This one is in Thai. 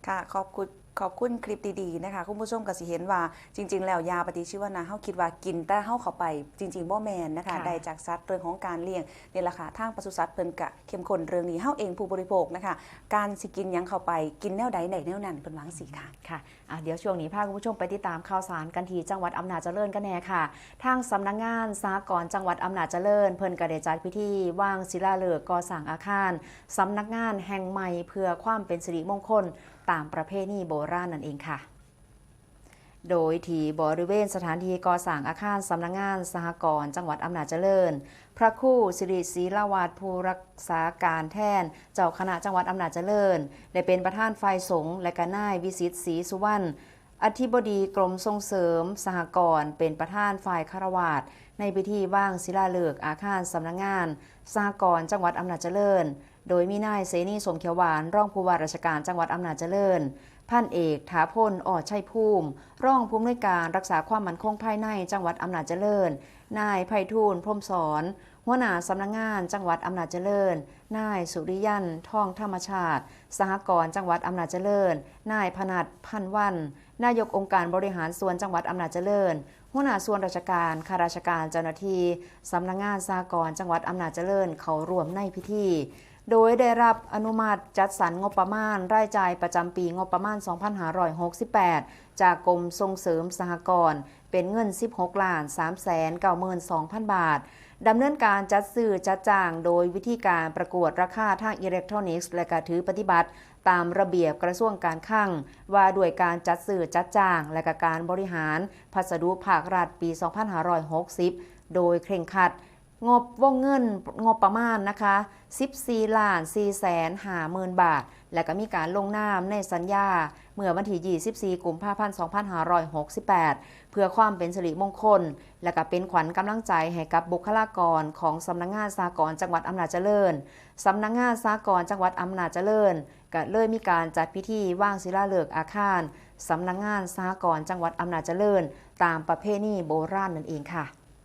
ค่ะขอบคุณคลิปดีๆนะคะคุณผู้ชมก็สิเห็นว่าจริงๆแล้วยาปฏิชีวนะเฮาคิดว่ากินแต่เฮาเข้าไปจริงๆบ่แมนนะคะค่ะได้จากสัตว์เรื่องของการเลี้ยงนี่แหละค่ะทางปศุสัตว์เพิ่นกะเข้มข้นเรื่องนี้เฮาเองผู้บริโภคนะคะการสิกินหยังเข้าไปกินแนวใดไหนแนวนั้นเพิ่นวาจั่งซี้ค่ะค่ะเดี๋ยวช่วงนี้พาคุณผู้ชมไปติดตามข่าวสารกันที่จังหวัดอำนาจเจริญกันแน่ค่ะทางสำนักงานสหกรณ์จังหวัดอำนาจเจริญเพิ่นก็ได้จัดพิธีวางศิลาฤกษ์ก่อสร้างอาคารสำนักงานแห่งใหม่เพื่อความเป็นสิริมงคลตามประเพณีโบราณนั่นเองค่ะ โดยที่บริเวณสถานที่ก่อสร้างอาคารสำนักงานสหกรณ์จังหวัดอำนาจเจริญ พระครูสิริศรีลาวัฒน์ผู้รักษาการแทนเจ้าคณะจังหวัดอำนาจเจริญได้เป็นประธานฝ่ายสงฆ์และก็นายวิสิตศรีสุวรรณอธิบดีกรมส่งเสริมสหกรณ์เป็นประธานฝ่ายคารวาสในพิธีว่างศิลาฤกษ์อาคารสำนักงานสหกรณ์จังหวัดอำนาจเจริญโดยมีนายเสนีสมเขียวหวานรองผู้ว่าราชการจังหวัดอำนาจเจริญพันเอกถาพลอ่อชัยภูมิรองผู้อำนวยการรักษาความมั่นคงภายในจังหวัดอำนาจเจริญนายไพฑูรย์พรหมสอนหัวหน้าสำนักงานจังหวัดอำนาจเจริญนายสุริยันทองธรรมชาติสหกรณ์จังหวัดอำนาจเจริญนายพนัสพันวันนายกองค์การบริหารส่วนจังหวัดอำนาจเจริญหัวหน้าส่วนราชการข้าราชการเจ้าหน้าที่สำนักงานสหกรณ์จังหวัดอำนาจเจริญเข้าร่วมในพิธีโดยได้รับอนุมัติจัดสรรงบประมาณรายจ่ายประจำปีงบประมาณ 2568 จากกรมส่งเสริมสหกรณ์เป็นเงิน 16,392,000 บาทดำเนินการจัดซื้อจัดจ้างโดยวิธีการประกวดราคาทางอิเล็กทรอนิกส์และการถือปฏิบัติตามระเบียบกระทรวงการคลังว่าด้วยการจัดซื้อจัดจ้างและการบริหารพัสดุภาครัฐปี 2560 โดยเคร่งครัดงบวงเงินงบประมาณนะคะ14,450,000 บาทและก็มีการลงนามในสัญญาเมื่อวันที่ 24 กุมภาพันธ์ 2568 เพื่อความเป็นสิริมงคลและก็เป็นขวัญกำลังใจให้กับบุคลากรของสำนักงานสหกรณ์จังหวัดอำนาจเจริญสำนักงานสหกรณ์จังหวัดอำนาจเจริญก็เลยมีการจัดพิธีว่างศิลาฤกษ์อาคารสำนักงานสหกรณ์จังหวัดอำนาจเจริญตามประเพณีโบราณนั่นเองค่ะ